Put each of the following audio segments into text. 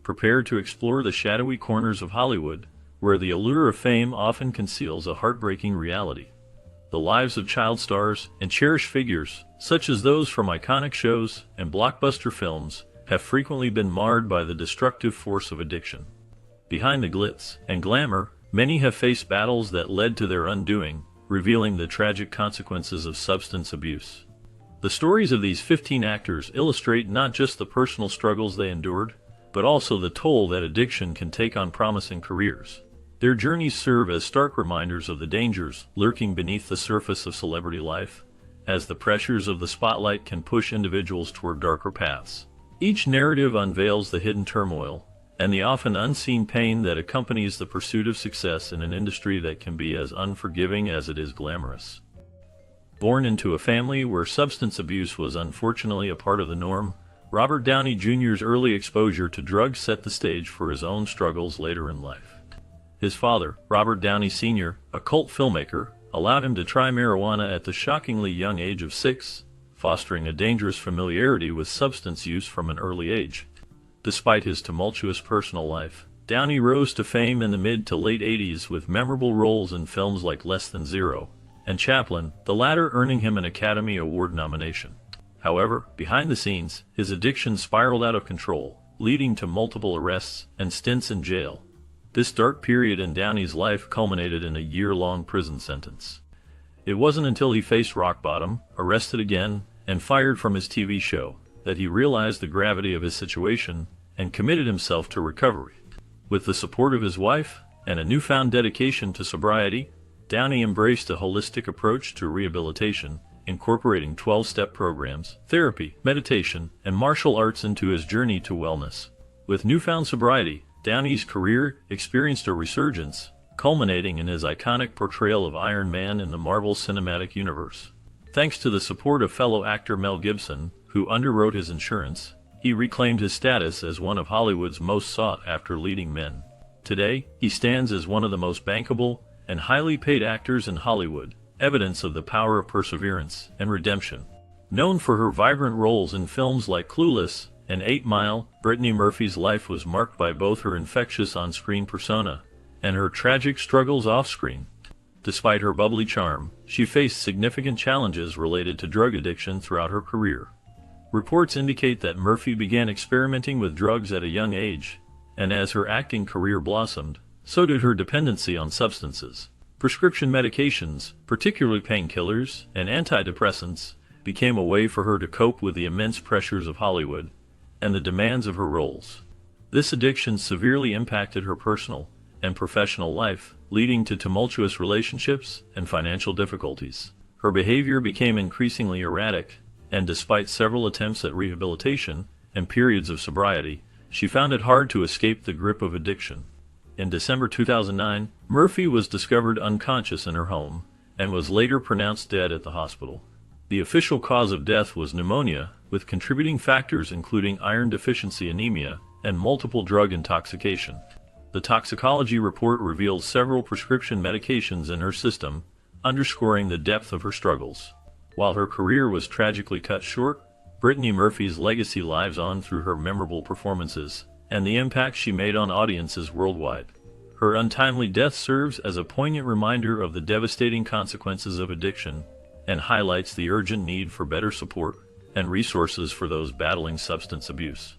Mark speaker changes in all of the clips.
Speaker 1: Prepare to explore the shadowy corners of Hollywood, where the allure of fame often conceals a heartbreaking reality. The lives of child stars and cherished figures, such as those from iconic shows and blockbuster films, have frequently been marred by the destructive force of addiction. Behind the glitz and glamour, many have faced battles that led to their undoing, revealing the tragic consequences of substance abuse. The stories of these 15 actors illustrate not just the personal struggles they endured, but also the toll that addiction can take on promising careers. Their journeys serve as stark reminders of the dangers lurking beneath the surface of celebrity life, as the pressures of the spotlight can push individuals toward darker paths. Each narrative unveils the hidden turmoil and the often unseen pain that accompanies the pursuit of success in an industry that can be as unforgiving as it is glamorous. Born into a family where substance abuse was unfortunately a part of the norm, Robert Downey Jr.'s early exposure to drugs set the stage for his own struggles later in life. His father, Robert Downey Sr., a cult filmmaker, allowed him to try marijuana at the shockingly young age of 6, fostering a dangerous familiarity with substance use from an early age. Despite his tumultuous personal life, Downey rose to fame in the mid to late 80s with memorable roles in films like Less Than Zero and Chaplin, the latter earning him an Academy Award nomination. However, behind the scenes, his addiction spiraled out of control, leading to multiple arrests and stints in jail. This dark period in Downey's life culminated in a year-long prison sentence. It wasn't until he faced rock bottom, arrested again, and fired from his TV show, that he realized the gravity of his situation and committed himself to recovery. With the support of his wife and a newfound dedication to sobriety, Downey embraced a holistic approach to rehabilitation, incorporating 12-step programs, therapy, meditation, and martial arts into his journey to wellness. With newfound sobriety, Downey's career experienced a resurgence, culminating in his iconic portrayal of Iron Man in the Marvel Cinematic Universe. Thanks to the support of fellow actor Mel Gibson, who underwrote his insurance, he reclaimed his status as one of Hollywood's most sought-after leading men. Today, he stands as one of the most bankable and highly paid actors in Hollywood, evidence of the power of perseverance and redemption. Known for her vibrant roles in films like Clueless and 8 Mile, Brittany Murphy's life was marked by both her infectious on-screen persona and her tragic struggles off-screen. Despite her bubbly charm, she faced significant challenges related to drug addiction throughout her career. Reports indicate that Murphy began experimenting with drugs at a young age, and as her acting career blossomed, so did her dependency on substances. Prescription medications, particularly painkillers and antidepressants, became a way for her to cope with the immense pressures of Hollywood and the demands of her roles. This addiction severely impacted her personal and professional life, leading to tumultuous relationships and financial difficulties. Her behavior became increasingly erratic, and despite several attempts at rehabilitation and periods of sobriety, she found it hard to escape the grip of addiction. In December 2009, Murphy was discovered unconscious in her home and was later pronounced dead at the hospital. The official cause of death was pneumonia, with contributing factors including iron deficiency anemia and multiple drug intoxication. The toxicology report revealed several prescription medications in her system, underscoring the depth of her struggles. While her career was tragically cut short, Brittany Murphy's legacy lives on through her memorable performances and the impact she made on audiences worldwide. Her untimely death serves as a poignant reminder of the devastating consequences of addiction and highlights the urgent need for better support and resources for those battling substance abuse.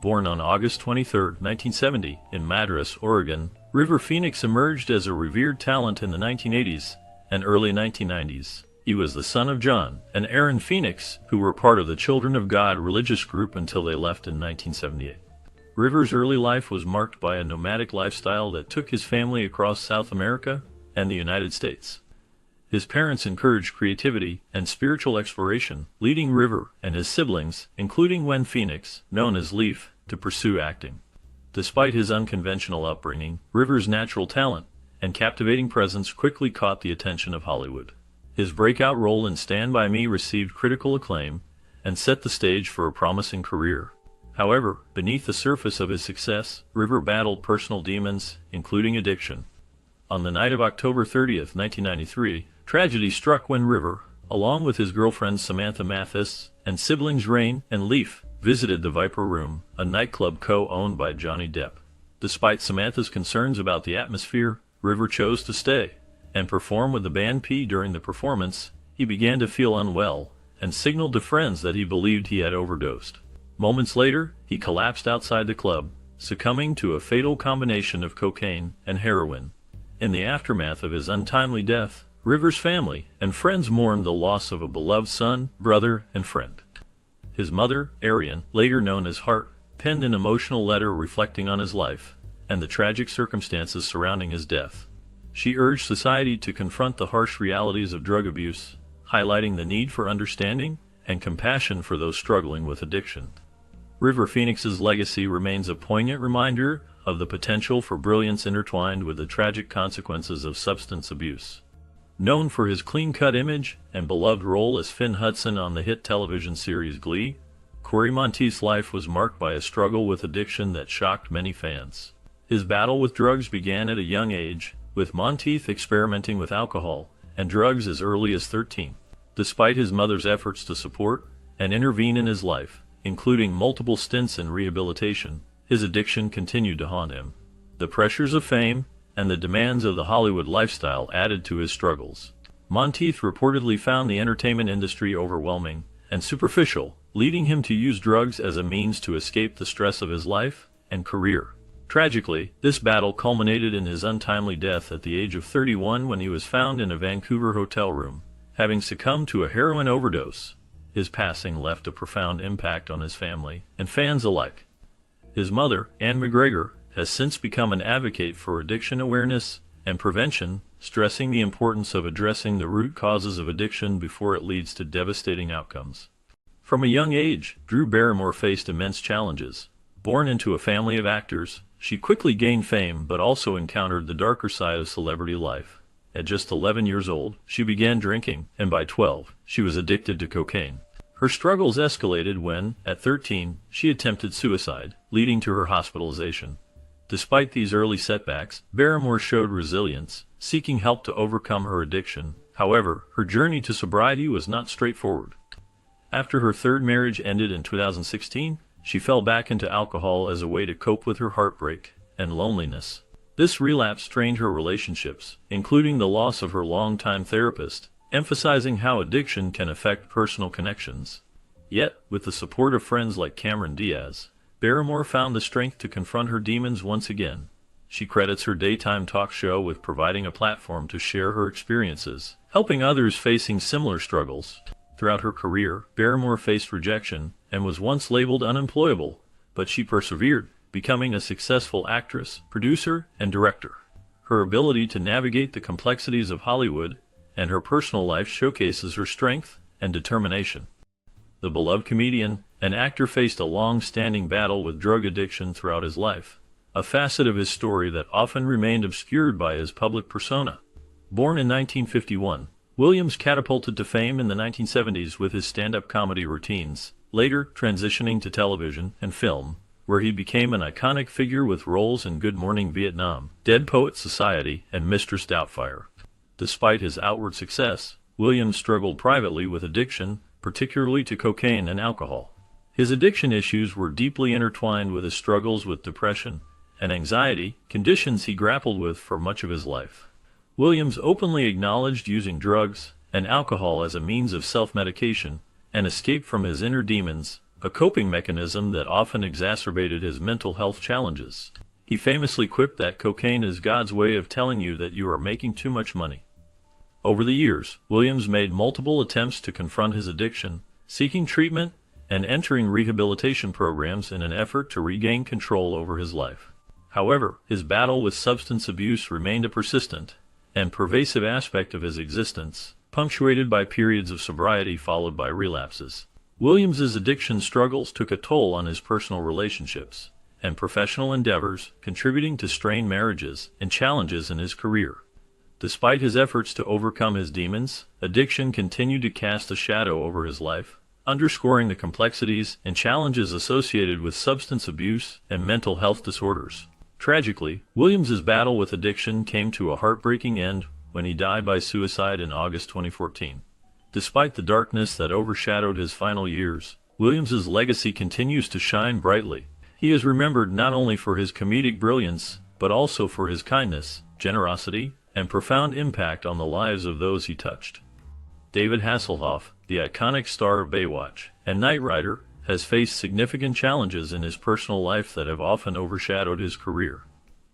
Speaker 1: Born on August 23, 1970, in Madras, Oregon, River Phoenix emerged as a revered talent in the 1980s and early 1990s. He was the son of John and Aaron Phoenix, who were part of the Children of God religious group until they left in 1978. River's early life was marked by a nomadic lifestyle that took his family across South America and the United States. His parents encouraged creativity and spiritual exploration, leading River and his siblings, including Wen Phoenix, known as Leaf, to pursue acting. Despite his unconventional upbringing, River's natural talent and captivating presence quickly caught the attention of Hollywood. His breakout role in Stand By Me received critical acclaim and set the stage for a promising career. However, beneath the surface of his success, River battled personal demons, including addiction. On the night of October 30, 1993, tragedy struck when River, along with his girlfriends Samantha Mathis and siblings Rain and Leaf, visited the Viper Room, a nightclub co-owned by Johnny Depp. Despite Samantha's concerns about the atmosphere, River chose to stay and perform with the band. During the performance, he began to feel unwell and signaled to friends that he believed he had overdosed. Moments later, he collapsed outside the club, succumbing to a fatal combination of cocaine and heroin. In the aftermath of his untimely death, River's family and friends mourned the loss of a beloved son, brother, and friend. His mother, Arian, later known as Hart, penned an emotional letter reflecting on his life and the tragic circumstances surrounding his death. She urged society to confront the harsh realities of drug abuse, highlighting the need for understanding and compassion for those struggling with addiction. River Phoenix's legacy remains a poignant reminder of the potential for brilliance intertwined with the tragic consequences of substance abuse. Known for his clean-cut image and beloved role as Finn Hudson on the hit television series Glee, Corey Monteith's life was marked by a struggle with addiction that shocked many fans. His battle with drugs began at a young age, with Monteith experimenting with alcohol and drugs as early as 13. Despite his mother's efforts to support and intervene in his life, including multiple stints in rehabilitation, his addiction continued to haunt him. The pressures of fame and the demands of the Hollywood lifestyle added to his struggles. Monteith reportedly found the entertainment industry overwhelming and superficial, leading him to use drugs as a means to escape the stress of his life and career. Tragically, this battle culminated in his untimely death at the age of 31 when he was found in a Vancouver hotel room, having succumbed to a heroin overdose. His passing left a profound impact on his family and fans alike. His mother, Anne McGregor, has since become an advocate for addiction awareness and prevention, stressing the importance of addressing the root causes of addiction before it leads to devastating outcomes. From a young age, Drew Barrymore faced immense challenges. Born into a family of actors, she quickly gained fame but also encountered the darker side of celebrity life. At just 11 years old, she began drinking, and by 12, she was addicted to cocaine. Her struggles escalated when, at 13, she attempted suicide, leading to her hospitalization. Despite these early setbacks, Barrymore showed resilience, seeking help to overcome her addiction. However, her journey to sobriety was not straightforward. After her third marriage ended in 2016, she fell back into alcohol as a way to cope with her heartbreak and loneliness. This relapse strained her relationships, including the loss of her longtime therapist, emphasizing how addiction can affect personal connections. Yet, with the support of friends like Cameron Diaz, Barrymore found the strength to confront her demons once again. She credits her daytime talk show with providing a platform to share her experiences, helping others facing similar struggles. Throughout her career, Barrymore faced rejection and was once labeled unemployable, but she persevered, becoming a successful actress, producer, and director. Her ability to navigate the complexities of Hollywood and her personal life showcases her strength and determination. The beloved comedian and actor faced a long-standing battle with drug addiction throughout his life, a facet of his story that often remained obscured by his public persona. Born in 1951, Williams catapulted to fame in the 1970s with his stand-up comedy routines, later transitioning to television and film, where he became an iconic figure with roles in Good Morning Vietnam, Dead Poets Society, and Mistress Doubtfire. Despite his outward success, Williams struggled privately with addiction, particularly to cocaine and alcohol. His addiction issues were deeply intertwined with his struggles with depression and anxiety, conditions he grappled with for much of his life. Williams openly acknowledged using drugs and alcohol as a means of self-medication and escape from his inner demons, a coping mechanism that often exacerbated his mental health challenges. He famously quipped that cocaine is God's way of telling you that you are making too much money. Over the years, Williams made multiple attempts to confront his addiction, seeking treatment and entering rehabilitation programs in an effort to regain control over his life. However, his battle with substance abuse remained a persistent and pervasive aspect of his existence, punctuated by periods of sobriety followed by relapses. Williams's addiction struggles took a toll on his personal relationships and professional endeavors, contributing to strained marriages and challenges in his career. Despite his efforts to overcome his demons, addiction continued to cast a shadow over his life, underscoring the complexities and challenges associated with substance abuse and mental health disorders. Tragically, Williams's battle with addiction came to a heartbreaking end when he died by suicide in August 2014. Despite the darkness that overshadowed his final years, Williams's legacy continues to shine brightly. He is remembered not only for his comedic brilliance, but also for his kindness, generosity, and profound impact on the lives of those he touched. David Hasselhoff, the iconic star of Baywatch and Knight Rider, has faced significant challenges in his personal life that have often overshadowed his career.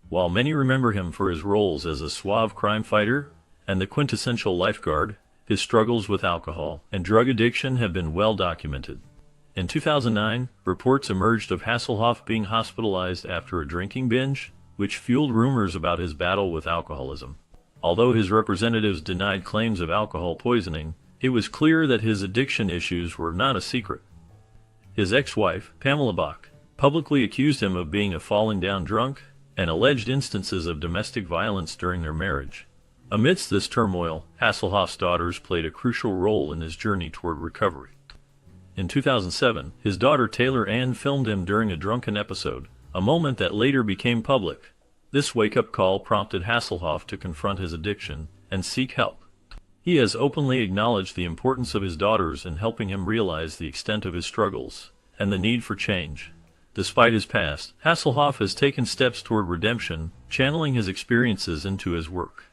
Speaker 1: While many remember him for his roles as a suave crime fighter and the quintessential lifeguard, his struggles with alcohol and drug addiction have been well documented. In 2009, reports emerged of Hasselhoff being hospitalized after a drinking binge, which fueled rumors about his battle with alcoholism. Although his representatives denied claims of alcohol poisoning, it was clear that his addiction issues were not a secret. His ex-wife, Pamela Bach, publicly accused him of being a falling-down drunk and alleged instances of domestic violence during their marriage. Amidst this turmoil, Hasselhoff's daughters played a crucial role in his journey toward recovery. In 2007, his daughter Taylor Ann filmed him during a drunken episode, a moment that later became public. This wake-up call prompted Hasselhoff to confront his addiction and seek help. He has openly acknowledged the importance of his daughters in helping him realize the extent of his struggles and the need for change. Despite his past, Hasselhoff has taken steps toward redemption, channeling his experiences into his work.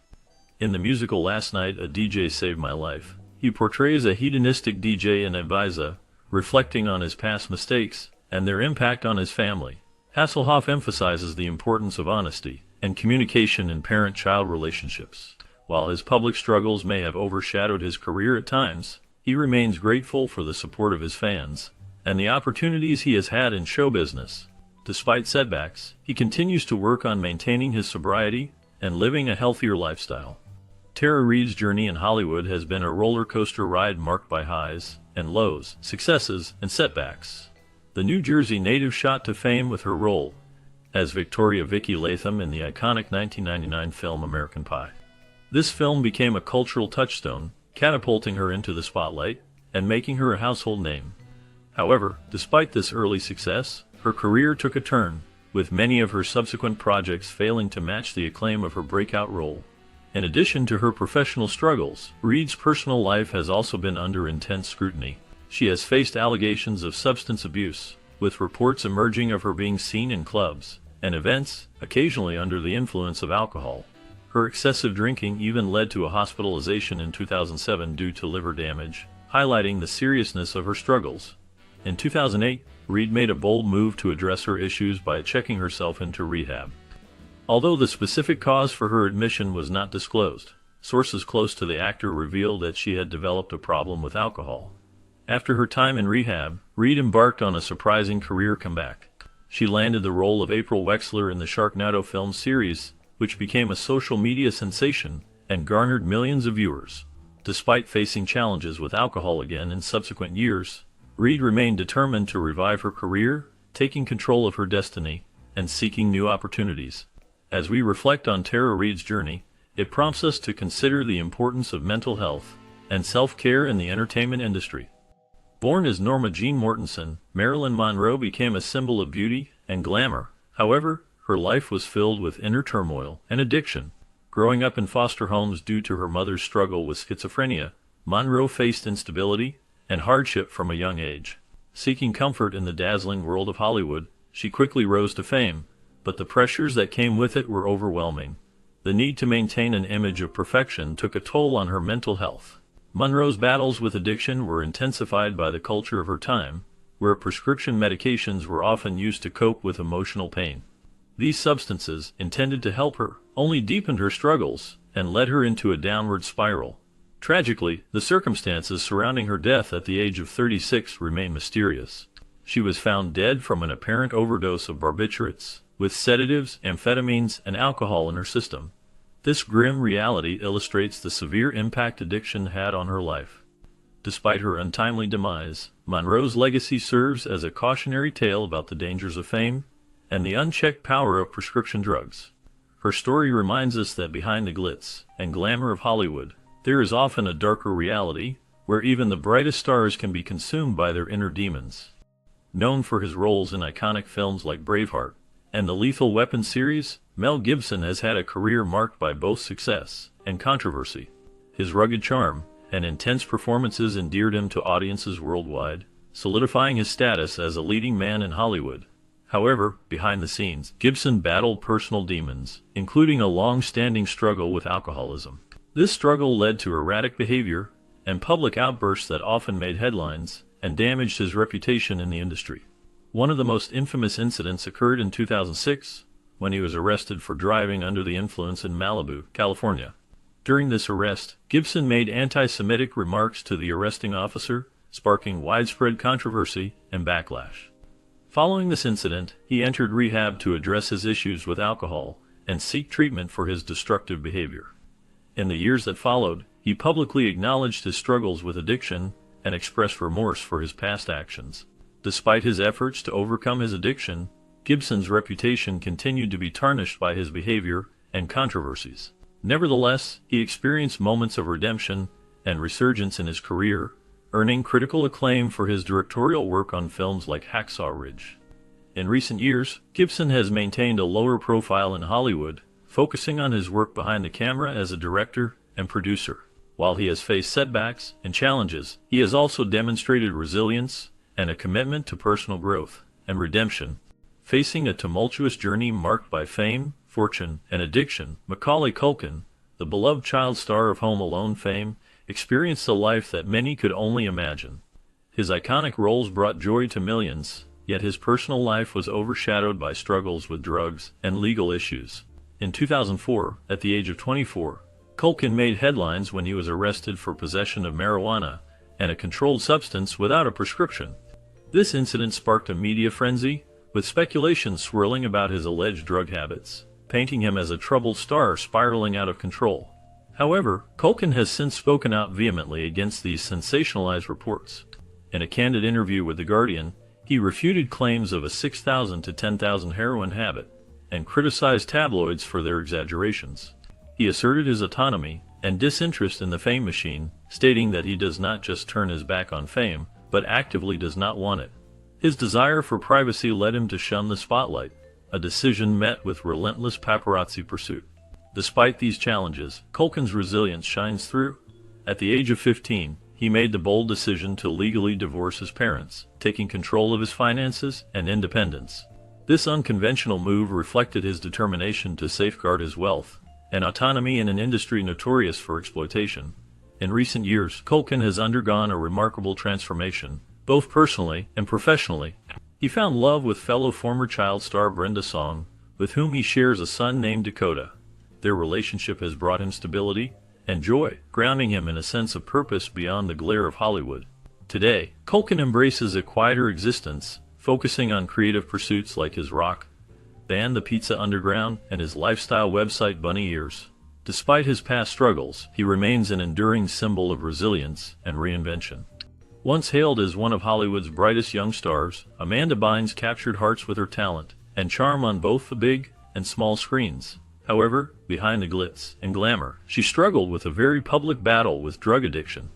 Speaker 1: In the musical Last Night a DJ Saved My Life, he portrays a hedonistic DJ in Ibiza, reflecting on his past mistakes and their impact on his family. Hasselhoff emphasizes the importance of honesty and communication in parent-child relationships. While his public struggles may have overshadowed his career at times, he remains grateful for the support of his fans and the opportunities he has had in show business. Despite setbacks, he continues to work on maintaining his sobriety and living a healthier lifestyle. Tara Reid's journey in Hollywood has been a roller coaster ride marked by highs and lows, successes and setbacks. The New Jersey native shot to fame with her role as Victoria Vicky Latham in the iconic 1999 film American Pie. This film became a cultural touchstone, catapulting her into the spotlight and making her a household name. However, despite this early success, her career took a turn, with many of her subsequent projects failing to match the acclaim of her breakout role. In addition to her professional struggles, Reid's personal life has also been under intense scrutiny. She has faced allegations of substance abuse, with reports emerging of her being seen in clubs and events, occasionally under the influence of alcohol. Her excessive drinking even led to a hospitalization in 2007 due to liver damage, highlighting the seriousness of her struggles. In 2008, Reid made a bold move to address her issues by checking herself into rehab. Although the specific cause for her admission was not disclosed, sources close to the actor revealed that she had developed a problem with alcohol. After her time in rehab, Reid embarked on a surprising career comeback. She landed the role of April Wexler in the Sharknado film series, which became a social media sensation and garnered millions of viewers. Despite facing challenges with alcohol again in subsequent years, Reid remained determined to revive her career, taking control of her destiny and seeking new opportunities. As we reflect on Tara Reid's journey, it prompts us to consider the importance of mental health and self-care in the entertainment industry. Born as Norma Jean Mortensen, Marilyn Monroe became a symbol of beauty and glamour. However, her life was filled with inner turmoil and addiction. Growing up in foster homes due to her mother's struggle with schizophrenia, Monroe faced instability and hardship from a young age. Seeking comfort in the dazzling world of Hollywood, she quickly rose to fame, but the pressures that came with it were overwhelming. The need to maintain an image of perfection took a toll on her mental health. Monroe's battles with addiction were intensified by the culture of her time, where prescription medications were often used to cope with emotional pain. These substances, intended to help her, only deepened her struggles and led her into a downward spiral. Tragically, the circumstances surrounding her death at the age of 36 remain mysterious. She was found dead from an apparent overdose of barbiturates, with sedatives, amphetamines, and alcohol in her system. This grim reality illustrates the severe impact addiction had on her life. Despite her untimely demise, Monroe's legacy serves as a cautionary tale about the dangers of fame and the unchecked power of prescription drugs. Her story reminds us that behind the glitz and glamour of Hollywood, there is often a darker reality, where even the brightest stars can be consumed by their inner demons. Known for his roles in iconic films like Braveheart and the Lethal Weapon series, Mel Gibson has had a career marked by both success and controversy. His rugged charm and intense performances endeared him to audiences worldwide, solidifying his status as a leading man in Hollywood. However, behind the scenes, Gibson battled personal demons, including a long-standing struggle with alcoholism. This struggle led to erratic behavior and public outbursts that often made headlines and damaged his reputation in the industry. One of the most infamous incidents occurred in 2006 when he was arrested for driving under the influence in Malibu, California. During this arrest, Gibson made anti-Semitic remarks to the arresting officer, sparking widespread controversy and backlash. Following this incident, he entered rehab to address his issues with alcohol and seek treatment for his destructive behavior. In the years that followed, he publicly acknowledged his struggles with addiction and expressed remorse for his past actions. Despite his efforts to overcome his addiction, Gibson's reputation continued to be tarnished by his behavior and controversies. Nevertheless, he experienced moments of redemption and resurgence in his career, earning critical acclaim for his directorial work on films like Hacksaw Ridge. In recent years, Gibson has maintained a lower profile in Hollywood, focusing on his work behind the camera as a director and producer. While he has faced setbacks and challenges, he has also demonstrated resilience and a commitment to personal growth and redemption. Facing a tumultuous journey marked by fame, fortune, and addiction, Macaulay Culkin, the beloved child star of Home Alone fame, experienced a life that many could only imagine. His iconic roles brought joy to millions, yet his personal life was overshadowed by struggles with drugs and legal issues. In 2004, at the age of 24, Culkin made headlines when he was arrested for possession of marijuana and a controlled substance without a prescription. This incident sparked a media frenzy, with speculation swirling about his alleged drug habits, painting him as a troubled star spiraling out of control. However, Culkin has since spoken out vehemently against these sensationalized reports. In a candid interview with The Guardian, he refuted claims of a 6,000 to 10,000 heroin habit and criticized tabloids for their exaggerations. He asserted his autonomy and disinterest in the fame machine, stating that he does not just turn his back on fame, but actively does not want it. His desire for privacy led him to shun the spotlight, a decision met with relentless paparazzi pursuit. Despite these challenges, Culkin's resilience shines through. At the age of 15, he made the bold decision to legally divorce his parents, taking control of his finances and independence. This unconventional move reflected his determination to safeguard his wealth and autonomy in an industry notorious for exploitation. In recent years, Culkin has undergone a remarkable transformation, both personally and professionally. He found love with fellow former child star Brenda Song, with whom he shares a son named Dakota. Their relationship has brought him stability and joy, grounding him in a sense of purpose beyond the glare of Hollywood. Today, Culkin embraces a quieter existence, focusing on creative pursuits like his rock band The Pizza Underground and his lifestyle website Bunny Ears. Despite his past struggles, he remains an enduring symbol of resilience and reinvention. Once hailed as one of Hollywood's brightest young stars, Amanda Bynes captured hearts with her talent and charm on both the big and small screens. However, behind the glitz and glamour, she struggled with a very public battle with drug addiction.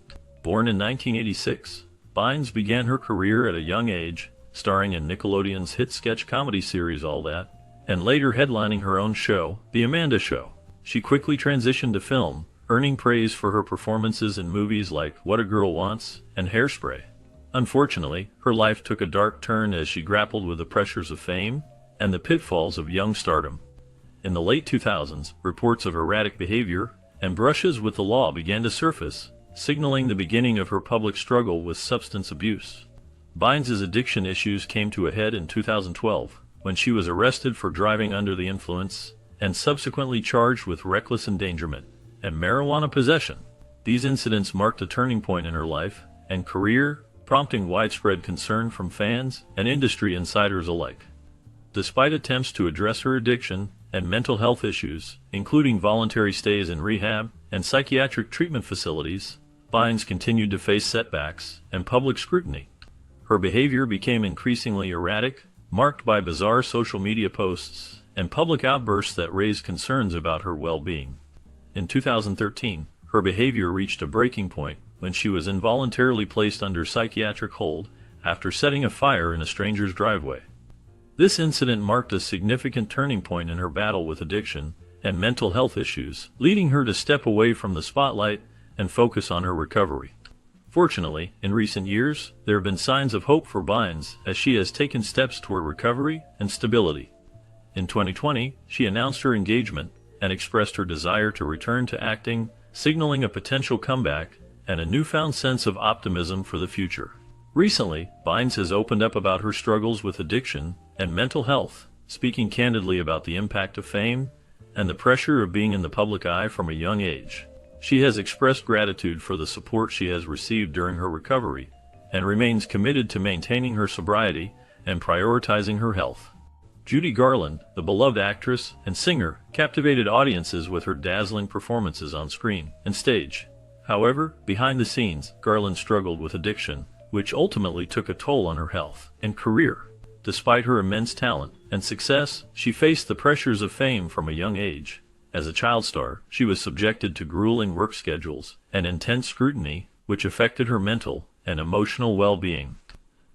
Speaker 1: Born in 1986, Bynes began her career at a young age, starring in Nickelodeon's hit sketch comedy series All That, and later headlining her own show, The Amanda Show. She quickly transitioned to film, earning praise for her performances in movies like What a Girl Wants and Hairspray. Unfortunately, her life took a dark turn as she grappled with the pressures of fame and the pitfalls of young stardom. In the late 2000s, reports of erratic behavior and brushes with the law began to surface, signaling the beginning of her public struggle with substance abuse. Bynes' addiction issues came to a head in 2012, when she was arrested for driving under the influence and subsequently charged with reckless endangerment and marijuana possession. These incidents marked a turning point in her life and career, prompting widespread concern from fans and industry insiders alike. Despite attempts to address her addiction and mental health issues, including voluntary stays in rehab and psychiatric treatment facilities, Bynes continued to face setbacks and public scrutiny. Her behavior became increasingly erratic, marked by bizarre social media posts and public outbursts that raised concerns about her well-being. In 2013, her behavior reached a breaking point when she was involuntarily placed under psychiatric hold after setting a fire in a stranger's driveway. This incident marked a significant turning point in her battle with addiction and mental health issues, leading her to step away from the spotlight and focus on her recovery. Fortunately, in recent years, there have been signs of hope for Bynes as she has taken steps toward recovery and stability. In 2020, she announced her engagement and expressed her desire to return to acting, signaling a potential comeback and a newfound sense of optimism for the future. Recently, Bynes has opened up about her struggles with addiction and mental health, speaking candidly about the impact of fame and the pressure of being in the public eye from a young age. She has expressed gratitude for the support she has received during her recovery and remains committed to maintaining her sobriety and prioritizing her health. Judy Garland, the beloved actress and singer, captivated audiences with her dazzling performances on screen and stage. However, behind the scenes, Garland struggled with addiction, which ultimately took a toll on her health and career. Despite her immense talent and success, she faced the pressures of fame from a young age. As a child star, she was subjected to grueling work schedules and intense scrutiny, which affected her mental and emotional well-being.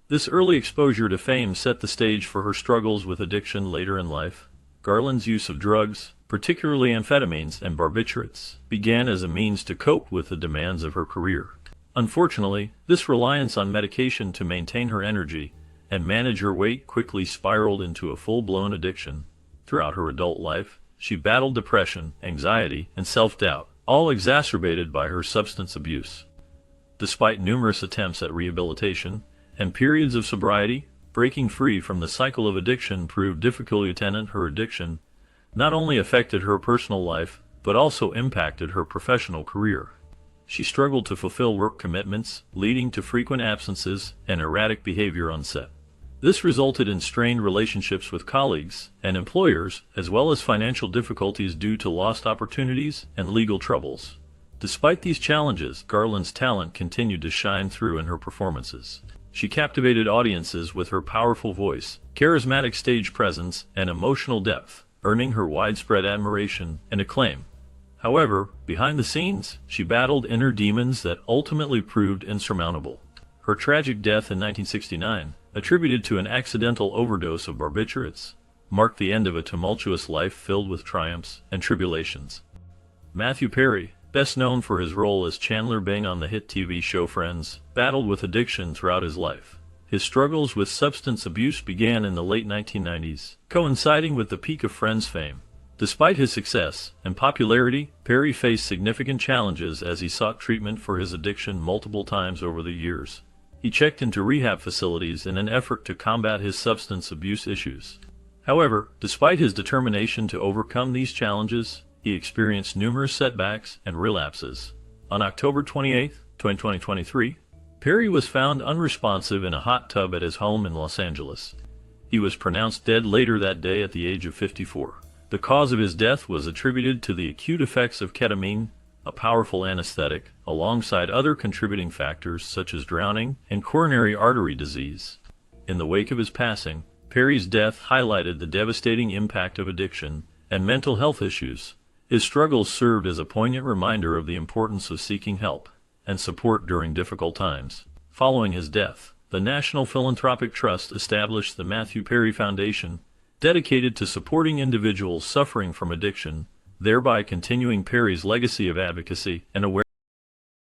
Speaker 1: This early exposure to fame set the stage for her struggles with addiction later in life. Garland's use of drugs, particularly amphetamines and barbiturates, began as a means to cope with the demands of her career. Unfortunately, this reliance on medication to maintain her energy and manage her weight quickly spiraled into a full-blown addiction. Throughout her adult life, she battled depression, anxiety, and self-doubt, all exacerbated by her substance abuse. Despite numerous attempts at rehabilitation and periods of sobriety, breaking free from the cycle of addiction proved difficult. Her addiction not only affected her personal life, but also impacted her professional career. She struggled to fulfill work commitments, leading to frequent absences and erratic behavior on set. This resulted in strained relationships with colleagues and employers, as well as financial difficulties due to lost opportunities and legal troubles. Despite these challenges, Garland's talent continued to shine through in her performances. She captivated audiences with her powerful voice, charismatic stage presence, and emotional depth, earning her widespread admiration and acclaim. However, behind the scenes, she battled inner demons that ultimately proved insurmountable. Her tragic death in 1969, attributed to an accidental overdose of barbiturates, marked the end of a tumultuous life filled with triumphs and tribulations. Matthew Perry, best known for his role as Chandler Bing on the hit TV show Friends, battled with addiction throughout his life. His struggles with substance abuse began in the late 1990s, coinciding with the peak of Friends fame. Despite his success and popularity, Perry faced significant challenges as he sought treatment for his addiction multiple times over the years. He checked into rehab facilities in an effort to combat his substance abuse issues. However, despite his determination to overcome these challenges, he experienced numerous setbacks and relapses. On October 28, 2023, Perry was found unresponsive in a hot tub at his home in Los Angeles. He was pronounced dead later that day at the age of 54. The cause of his death was attributed to the acute effects of ketamine, a powerful anesthetic, alongside other contributing factors such as drowning and coronary artery disease. In the wake of his passing, Perry's death highlighted the devastating impact of addiction and mental health issues. His struggles served as a poignant reminder of the importance of seeking help and support during difficult times. Following his death, the National Philanthropic Trust established the Matthew Perry Foundation, dedicated to supporting individuals suffering from addiction, thereby continuing Perry's legacy of advocacy and awareness.